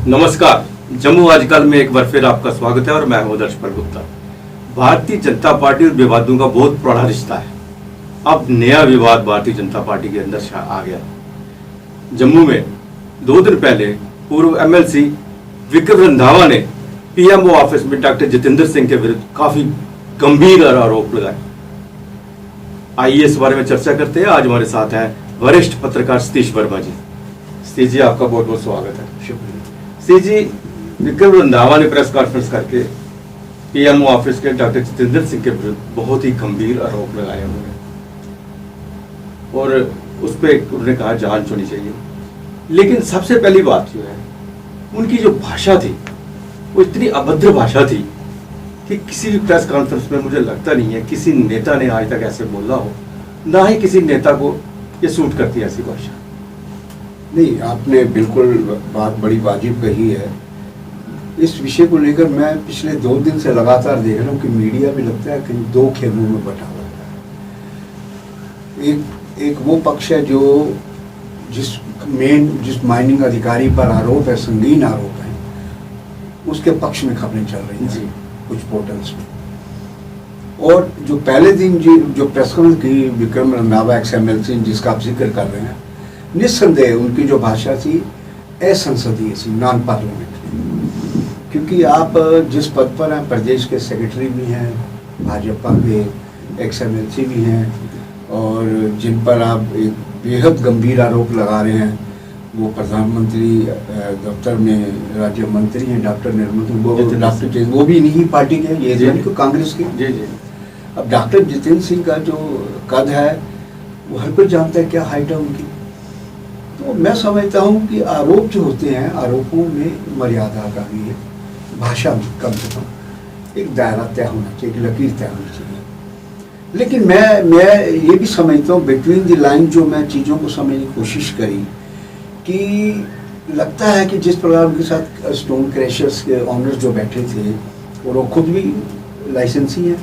नमस्कार, जम्मू आजकल में एक बार फिर आपका स्वागत है और मैं हूं दर्शपल गुप्ता। भारतीय जनता पार्टी और विवादों का बहुत बड़ा रिश्ता है। अब नया विवाद भारतीय जनता पार्टी के अंदर आ गया। जम्मू में 2 दिन पहले पूर्व एमएलसी विक्रम रंधावा ने पीएमओ ऑफिस में डॉक्टर जितेंद्र सिंह के विरुद्ध काफी गंभीर आरोप लगाए। आइए इस बारे में चर्चा करते हैं। आज हमारे साथ हैं वरिष्ठ पत्रकार सतीश वर्मा जी। सतीश जी, आपका बहुत बहुत स्वागत है। शुक्रिया। सतीश जी, विक्रम रंधावा ने प्रेस कॉन्फ्रेंस करके पीएमओ ऑफिस के डॉक्टर जितेंद्र सिंह के विरुद्ध बहुत ही गंभीर आरोप लगाए हुए और उस पर उन्होंने कहा जांच होनी चाहिए। लेकिन सबसे पहली बात जो है, उनकी जो भाषा थी वो इतनी अभद्र भाषा थी कि किसी भी प्रेस कॉन्फ्रेंस में मुझे लगता नहीं है किसी नेता ने आज तक ऐसे बोला हो, ना ही किसी नेता को ये सूट करती है ऐसी भाषा। नहीं, आपने बिल्कुल बात बड़ी वाजिब कही है। इस विषय को लेकर मैं पिछले 2 दिन से लगातार देख रहा हूँ कि मीडिया भी लगता है कहीं 2 खेमों में बटा हुआ है। एक वो पक्ष है जो जिस माइनिंग अधिकारी पर आरोप है, संगीन आरोप है, उसके पक्ष में खबरें चल रही हैं कुछ पोर्टल्स में। और जो पहले दिन जो प्रेस कॉन्फ्रेंस की विक्रम रंधावा XMLC जिसका आप जिक्र कर रहे हैं, निस्संदेह उनकी जो भाषा थी असंसदीय थी, नॉन पार्लियामेंट्री। क्योंकि आप जिस पद पर हैं, प्रदेश के सेक्रेटरी भी हैं, भाजपा के XMLC भी हैं, और जिन पर आप एक बेहद गंभीर आरोप लगा रहे हैं, वो प्रधानमंत्री दफ्तर में राज्य मंत्री हैं डॉक्टर निर्मला, वो भी इन्हीं पार्टी के, ये कांग्रेस के। जी जी। अब डॉक्टर जितेंद्र सिंह का जो कद है वो हर कोई जानता है, क्या हाइट है उनकी। तो मैं समझता हूँ कि आरोप जो होते हैं, आरोपों में मर्यादा का भी है, भाषा में कम से कम एक दायरा तय होना चाहिए, एक लकीर तय होनी चाहिए। लेकिन मैं ये भी समझता हूँ, बिटवीन द लाइन जो मैं चीज़ों को समझने की कोशिश करी, कि लगता है कि जिस प्रकार उनके साथ स्टोन क्रैशर्स के ऑनर्स जो बैठे थे, और वो खुद भी लाइसेंसी हैं,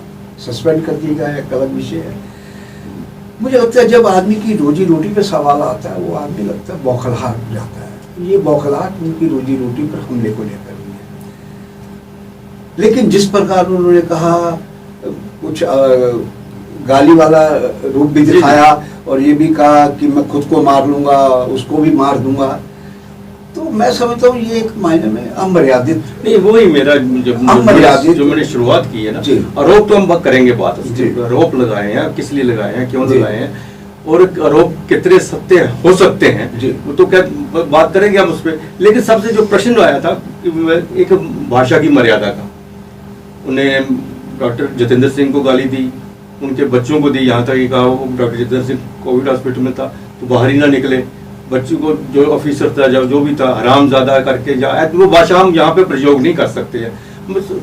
सस्पेंड कर दिया गया, एक अलग विषय है। मुझे लगता है जब आदमी की रोजी रोटी पे सवाल आता है, वो आदमी लगता है बौखलाहट जाता है। ये बौखलाहट उनकी रोजी रोटी पर हमले को लेकर हुई है। लेकिन जिस प्रकार उन्होंने कहा, कुछ गाली वाला रूप भी दिखाया, और ये भी कहा कि मैं खुद को मार लूंगा, उसको भी मार दूंगा, तो मैं समझता हूँ ये एक मायने में अमर्यादित। नहीं, वही मेरा जो मैंने शुरुआत की है ना, आरोप तो हम करेंगे बात, आरोप लगाए हैं, किस लिए लगाए हैं, क्यों लगाए हैं, और आरोप कितने सत्य हो सकते हैं, तो क्या बात करेंगे हम उस पर। लेकिन सबसे जो प्रश्न आया था एक भाषा की मर्यादा का। उन्हें डॉक्टर जितेंद्र सिंह को गाली दी, उनके बच्चों को दी, यहाँ तक कहा doctor Jitendra Singh Covid hospital में था तो बाहर ही ना निकले, बच्चों को जो ऑफिसर था जो भी था हरामजादा करके जाए, वो भाषा हम यहाँ पे प्रयोग नहीं कर सकते हैं।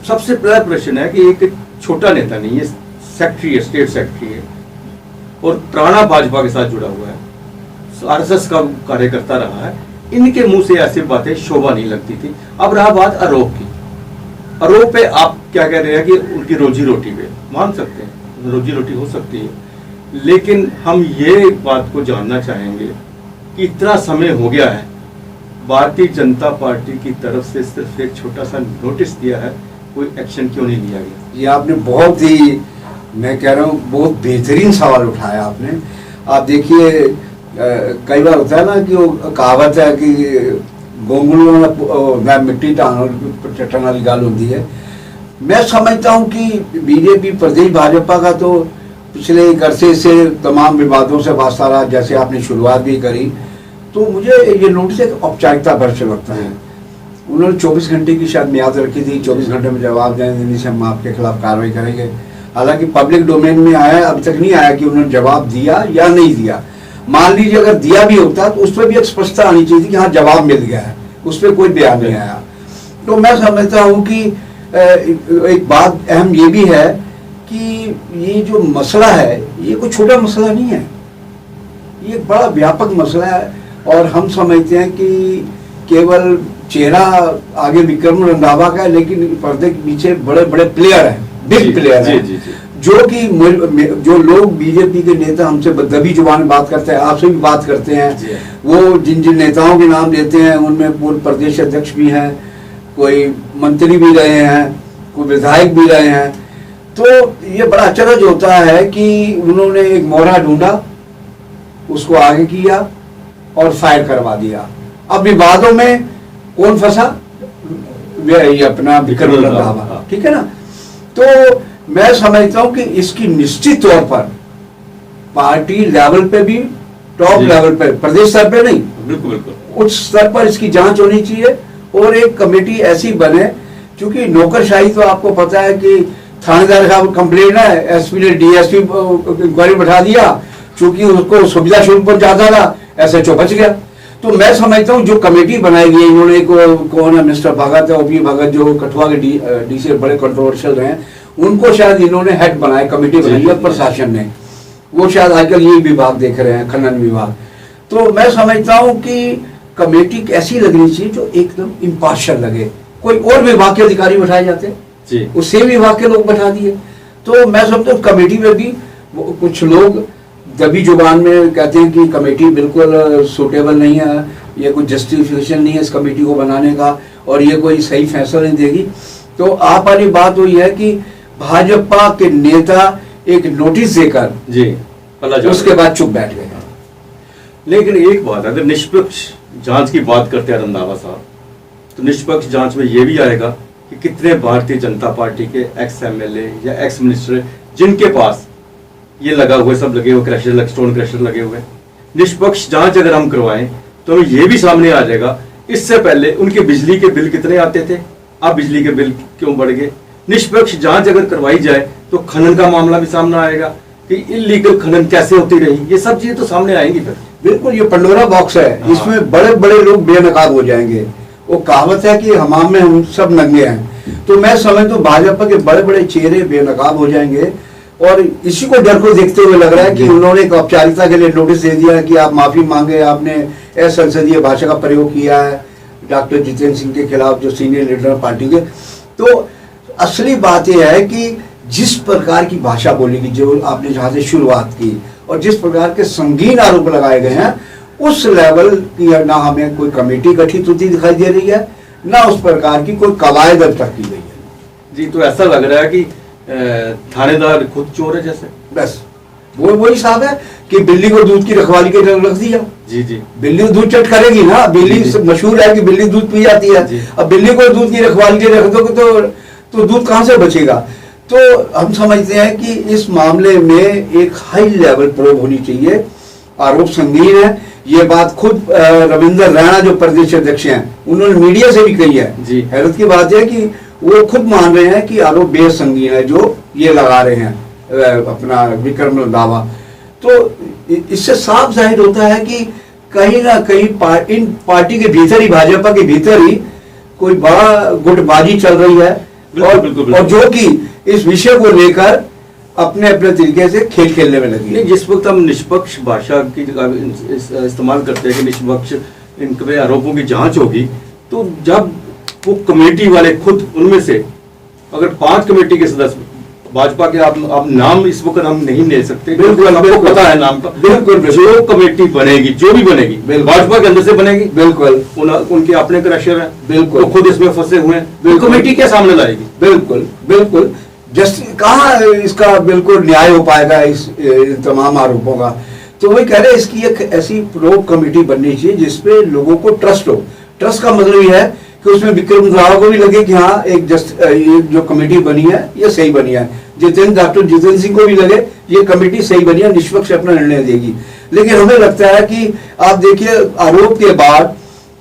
सबसे पहला प्रश्न है कि एक छोटा नेता नहीं, ये सेक्रेटरी है, स्टेट सेक्रेटरी है, और पुराना भाजपा के साथ जुड़ा हुआ है, RSS का कार्यकर्ता रहा है। इनके मुंह से ऐसी बातें शोभा नहीं लगती थी। अब रहा बात आरोप की। आरोप पे आप क्या कह रहे हैं कि उनकी रोजी रोटी पे मान सकते हैं, रोजी रोटी हो सकती है, लेकिन हम ये बात को जानना चाहेंगे कि इतना समय हो गया है, भारतीय जनता पार्टी की तरफ से सिर्फ एक छोटा सा नोटिस दिया है, कोई एक्शन क्यों नहीं लिया गया? ये आपने बहुत ही, मैं कह रहा हूँ, बहुत बेहतरीन सवाल उठाया आपने। आप देखिए, कई बार होता है ना कि वो कहावत है कि गोंगलू में मिट्टी टटन वाली गाल होती है। मैं समझता हूँ कि बीजेपी प्रदेश भाजपा का तो पिछले एक अरसे से तमाम विवादों से वास्ता रहा, जैसे आपने शुरुआत भी करी, तो मुझे ये नोटिस एक औपचारिकता भर से लगता है। उन्होंने 24 घंटे की शायद मियाद रखी थी, 24 घंटे में जवाब देने से हम आपके खिलाफ कार्रवाई करेंगे। हालांकि पब्लिक डोमेन में आया, अभी तक नहीं आया कि उन्होंने जवाब दिया या नहीं दिया। मान लीजिए अगर दिया भी होता तो उस पर भी एक स्पष्टता आनी चाहिए थी कि हाँ जवाब मिल गया है, उस पर कोई बयान नहीं आया। तो मैं समझता हूँ कि एक बात अहम ये भी है कि ये जो मसला है ये कोई छोटा मसला नहीं है, ये एक बड़ा व्यापक मसला है। और हम समझते हैं कि केवल चेहरा आगे विक्रम रंधावा का है, लेकिन पर्दे के पीछे बड़े बड़े प्लेयर हैं, बिग प्लेयर हैं, जो लोग बीजेपी के नेता हमसे दबी जुबान में बात करते हैं, आपसे भी बात करते हैं, वो जिन जिन नेताओं के नाम लेते हैं उनमें पूर्व प्रदेश अध्यक्ष भी हैं, कोई मंत्री भी रहे हैं, कोई विधायक भी रहे हैं। तो ये बड़ा अचरज होता है कि उन्होंने एक मोहरा ढूंढा, उसको आगे किया और फायर करवा दिया। अब विवादों में कौन फंसा? ये अपना विक्रम रंधावा, ठीक है ना। तो मैं समझता हूं कि इसकी निश्चित तौर पर पार्टी लेवल पे भी, टॉप लेवल पे, प्रदेश स्तर पे नहीं, बिल्कुल बिल्कुल उच्च स्तर पर इसकी जांच होनी चाहिए और एक कमेटी ऐसी बने, क्योंकि नौकरशाही तो आपको पता है कि थानेदार का कंप्लेन है, एसपी ने डीएसपी इंक्वायरी बैठा दिया, चूंकि उसको सुविधा शुल्क पर ज्यादा था, एसएचओ बच गया। तो मैं समझता हूँ जो कमेटी बनाई गई, इन्होंने कौन है, मिस्टर भगत है, ओपी भगत, जो कठुआ के डीसी बड़े कंट्रोवर्शियल रहे, उनको शायद इन्होंने हेड बनाया, कमेटी बनाई है प्रशासन ने, वो शायद आजकल ये विभाग देख रहे हैं, खनन विभाग। तो मैं समझता हूँ कि कमेटी ऐसी लगनी चाहिए जो एकदम इम्पार्शियल लगे। कोई और विभाग के अधिकारी बैठाए जाते, उससे विभाग के लोग बैठा दिए। तो मैं समझता हूँ कमेटी में भी कुछ लोग दबी जुबान में कहते हैं कि कमेटी बिल्कुल सूटेबल नहीं है, ये कोई जस्टिफिकेशन नहीं है इस कमेटी को बनाने का, और ये कोई सही फैसला नहीं देगी। तो आप वाली बात हुई है कि भाजपा के नेता एक नोटिस देकर जी उसके बाद चुप बैठ गए। लेकिन एक बात, अगर निष्पक्ष जांच की बात करते हैं रंधावा साहब, तो निष्पक्ष जांच में यह भी आएगा कि कितने भारतीय जनता पार्टी के एक्स एमएलए या एक्स मिनिस्टर जिनके पास ये लगा हुए, सब लगे हुए क्रशर, स्टोन क्रशर लगे हुए। निष्पक्ष जांच अगर हम करवाएं तो हमें ये भी सामने आ जाएगा, इससे पहले उनके बिजली के बिल कितने आते थे, अब बिजली के बिल क्यों बढ़ गए। निष्पक्ष जांच अगर करवाई जाए तो खनन का मामला भी सामने आएगा कि इलीगल खनन कैसे होती रही, ये सब चीजें तो सामने आएंगी। फिर बिल्कुल ये पंडोरा बॉक्स है, इसमें बड़े बड़े लोग बेनकाब हो जाएंगे। वो कहावत है कि हमाम में हम सब नंगे हैं। तो मैं समझता हूँ भाजपा के बड़े बड़े चेहरे बेनकाब हो जाएंगे, और इसी को डर को देखते हुए लग रहा है कि उन्होंने एक औपचारिकता के लिए नोटिस दे दिया कि आप माफी मांगे, आपने असंसदीय भाषा का प्रयोग किया है डॉक्टर जितेंद्र सिंह के खिलाफ, जो सीनियर लीडर पार्टी के। तो असली बात यह है कि जिस प्रकार की भाषा बोली गई, जो आपने जहां से शुरुआत की, और जिस प्रकार के संगीन आरोप लगाए गए हैं, उस लेवल की ना हमें कोई कमेटी गठित होती दिखाई दे रही है, ना उस प्रकार की कोई कवायद अब तक की गई है। जी, तो ऐसा लग रहा है कि थानेदार खुद चोर है जैसे। बस वही साहब है कि बिल्ली को दूध की रखवाली के लिए रख दिया। जी जी, बिल्ली दूध चट करेगी ना, बिल्ली मशहूर है कि बिल्ली दूध पी जाती है। अब बिल्ली को दूध की रखवाली के लिए रख दोगे तो दूध कहाँ से बचेगा। तो हम समझते हैं कि इस मामले में एक हाई लेवल प्रोब होनी चाहिए। आरोप संगीन है, ये बात खुद रविंदर रैना जो प्रदेश अध्यक्ष हैं उन्होंने मीडिया से भी कही है। हैरत की बात है कि वो खुद मान रहे हैं कि आरोप बेहद संगीन है जो ये लगा रहे हैं अपना विक्रम रंधावा। तो इससे साफ जाहिर होता है कि कहीं ना कहीं इन पार्टी के भीतर ही, भाजपा के भीतर ही कोई बड़ा गुटबाजी चल रही है। और जो कि इस विषय को लेकर अपने अपने तरीके से खेल खेलने में लगी है। जिस वक्त हम निष्पक्ष भाषा की इस्तेमाल करते हैं कि निष्पक्ष इन आरोपों की जांच होगी, तो जब वो कमेटी वाले खुद उनमें से अगर 5 कमेटी के सदस्य भाजपा के, आप नाम इस वक्त हम नहीं ले सकते, बिल्कुल आपको पता है नाम का, बिल्कुल जो कमेटी बनेगी, जो भी बनेगी भाजपा के अंदर से बनेगी, बिल्कुल उनके अपने क्रशर हैं, बिल्कुल खुद इसमें फंसे हुए हैं, बिल्कुल कमेटी क्या सामने लाएगी। बिल्कुल बिल्कुल जस्ट कहाँ इसका बिल्कुल न्याय हो पाएगा इस तमाम आरोपों का। तो वही कह रहे हैं इसकी एक ऐसी प्रोब कमेटी बननी चाहिए जिसपे लोगों को ट्रस्ट हो। ट्रस्ट का मतलब ये है कि उसमें विक्रम रंधावा को भी लगे कि हाँ एक जो कमेटी बनी है ये सही बनी है, डॉक्टर जितेंद्र सिंह को भी लगे ये कमेटी सही बनी है, निष्पक्ष अपना निर्णय देगी। लेकिन हमें लगता है कि आप देखिए आरोप के बाद,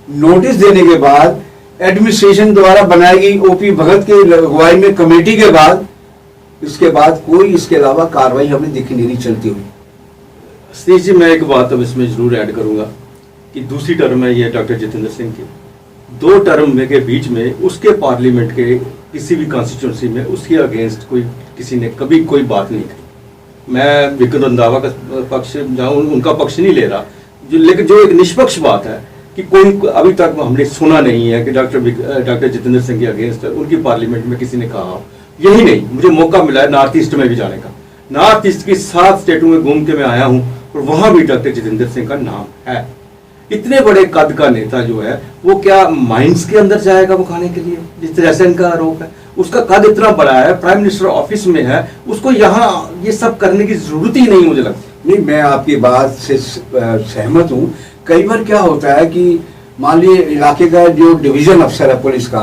नोटिस देने के बाद, एडमिनिस्ट्रेशन द्वारा बनाई गई ओपी भगत की अगुवाई में कमेटी के बाद, इसके बाद कोई इसके अलावा कार्रवाई हमें दिखी नहीं चलती हुई। सतीश जी, मैं एक बात अब इसमें जरूर ऐड करूंगा कि दूसरी टर्म है ये डॉक्टर जितेंद्र सिंह की, 2 टर्म में के बीच में उसके पार्लियामेंट के किसी भी कॉन्स्टिट्यूंसी में उसके अगेंस्ट किसी ने कभी कोई बात नहीं की। मैं विक्रम रंधावा का पक्ष उनका पक्ष नहीं ले रहा, लेकिन जो एक निष्पक्ष बात है कि कोई अभी तक हमने सुना नहीं है कि डॉक्टर जितेंद्र सिंह के अगेंस्ट उनकी पार्लियामेंट में किसी ने कहा। यही नहीं, मुझे मौका मिला है नॉर्थ ईस्ट में भी जाने का। नॉर्थ ईस्ट की 7 स्टेटों में घूम के मैं आया हूं और वहां भी डॉक्टर जितेंद्र सिंह का नाम है। इतने बड़े कद का नेता जो है वो क्या माइंस के अंदर जाएगा वो खाने के लिए, जिस तरह से इनका आरोप है। उसका कद इतना बड़ा है, प्राइम मिनिस्टर ऑफिस में है, उसको यहाँ ये सब करने की जरूरत ही नहीं मुझे लगती। नहीं, मैं आपकी बात से सहमत हूँ। कई बार क्या होता है कि मान लीजिए इलाके का जो डिवीजन अफसर है पुलिस का,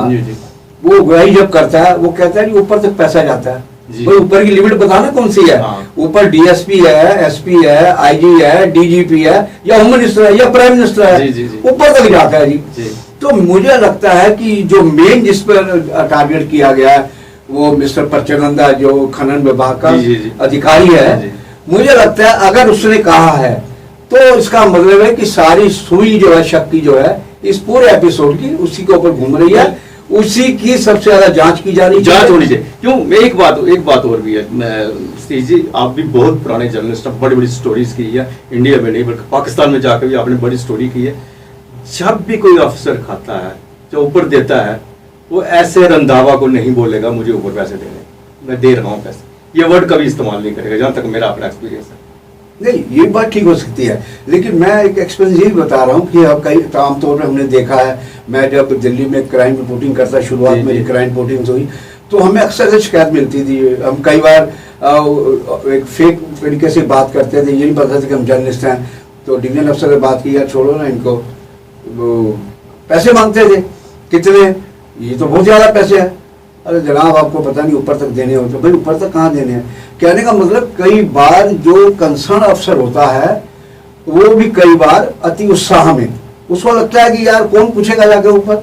वो गुआई जब करता है वो कहता है कि ऊपर तक पैसा जाता है। भाई ऊपर की लिमिट बताना कौन सी है। ऊपर डीएसपी है, एसपी है, आईजी है, डीजीपी है, या होम मिनिस्टर है, या प्राइम मिनिस्टर है, ऊपर तक जाता है जी। तो मुझे लगता है कि जो मेन जिस पर टारगेट किया गया है वो मिस्टर परचनंदा जो खनन विभाग का अधिकारी है, मुझे लगता है अगर उसने कहा है तो इसका मतलब है कि सारी सुई जो है शक की जो है इस पूरे एपिसोड की उसी के ऊपर घूम रही है, उसी की सबसे ज्यादा जांच की जा रही है, जांच होनी चाहिए। क्यों, मैं एक बात और भी है, स्टीव जी आप भी बहुत पुराने जर्नलिस्ट, बड़ी बड़ी स्टोरीज की है, इंडिया में नहीं बल्कि पाकिस्तान में जाकर भी आपने बड़ी स्टोरी की है। जब भी कोई अफसर खाता है, जो ऊपर देता है, वो ऐसे रंधावा को नहीं बोलेगा मुझे ऊपर पैसे देने, मैं दे रहा हूँ पैसे, ये वर्ड कभी इस्तेमाल नहीं करेगा, जहां तक मेरा अपना एक्सपीरियंस है। नहीं, ये बात ठीक हो सकती है, लेकिन मैं एक एक्सपीरियंस यही बता रहा हूँ कि अब कई आमतौर पर हमने देखा है, मैं जब दिल्ली में क्राइम रिपोर्टिंग करता, शुरुआत में क्राइम रिपोर्टिंग हुई तो हमें अक्सर से शिकायत मिलती थी। हम कई बार एक फेक तरीके से बात करते थे, ये नहीं पता था कि हम जर्नलिस्ट हैं, तो डिवीजन अफसर से बात की, यार छोड़ो ना इनको, वो पैसे मांगते थे, कितने, ये तो बहुत ज़्यादा पैसे हैं। अरे जनाब आपको पता नहीं ऊपर तक देने होते, भाई ऊपर तक कहाँ देने हैं। कहने का मतलब कई बार जो कंसर्न अफसर होता है वो भी कई बार अति उत्साह में उसको लगता है कि यार कौन पूछेगा जाके ऊपर,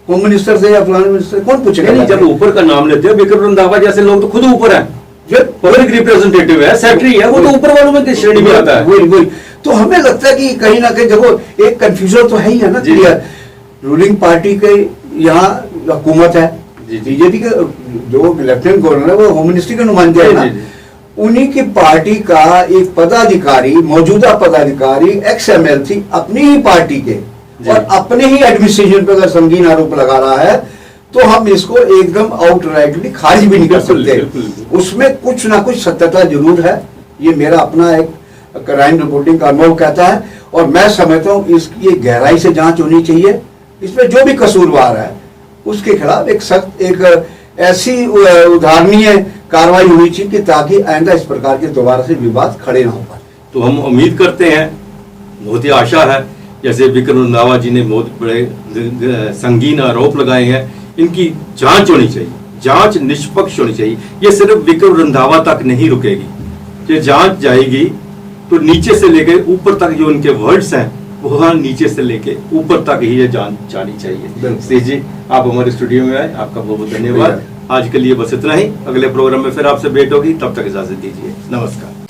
होम मिनिस्टर से या फलाने मिनिस्टर से कौन पूछेगा। नहीं, जब ऊपर का नाम लेते हैं, विक्रम रंधावा जैसे लोग तो खुद ऊपर है, जो पब्लिक रिप्रेजेंटेटिव है, सेक्रेटरी है, वो तो ऊपर वालों में श्रेणी में आता है। वही तो हमें लगता है कि कहीं ना कहीं देखो एक कंफ्यूजन तो है ही है ना, क्लियर। रूलिंग पार्टी के यहाँ हुकूमत है, बीजेपी के जो लेफ्टिनेंट गवर्नर है वो होम मिनिस्ट्री के नुमाइंदे है ना, उन्हीं की पार्टी का एक पदाधिकारी, मौजूदा पदाधिकारी XML थी अपनी ही पार्टी के और अपने ही एडमिनिस्ट्रेशन पर अगर संगीन आरोप लगा रहा है तो हम इसको एकदम आउटराइटली खारिज भी नहीं कर सकते। उसमें कुछ ना कुछ सत्यता जरूर है, ये मेरा अपना एक क्राइम रिपोर्टिंग का अनुभव कहता है। और मैं समझता हूँ इसकी गहराई से जांच होनी चाहिए, इसमें जो भी कसूरवार है उसके खिलाफ एक सख्त, एक ऐसी उदाहरणीय कार्रवाई होनी चाहिए कि ताकि आइंदा इस प्रकार के दोबारा से विवाद खड़े ना हो पाए। तो हम उम्मीद करते हैं, बहुत ही आशा है, जैसे विक्रम रंधावा जी ने बहुत बड़े संगीन आरोप लगाए हैं, इनकी जांच होनी चाहिए, जांच निष्पक्ष होनी चाहिए। ये सिर्फ विक्रम रंधावा तक नहीं रुकेगी, ये जांच जाएगी तो नीचे से लेकर ऊपर तक जो उनके वर्ड्स हैं वहाँ नीचे से लेके ऊपर तक ही ये जांच जानी चाहिए। स्टेज जी आप हमारे स्टूडियो में आए, आपका बहुत बहुत धन्यवाद। आज के लिए बस इतना ही, अगले प्रोग्राम में फिर आपसे भेंट होगी, तब तक इजाजत दीजिए, नमस्कार।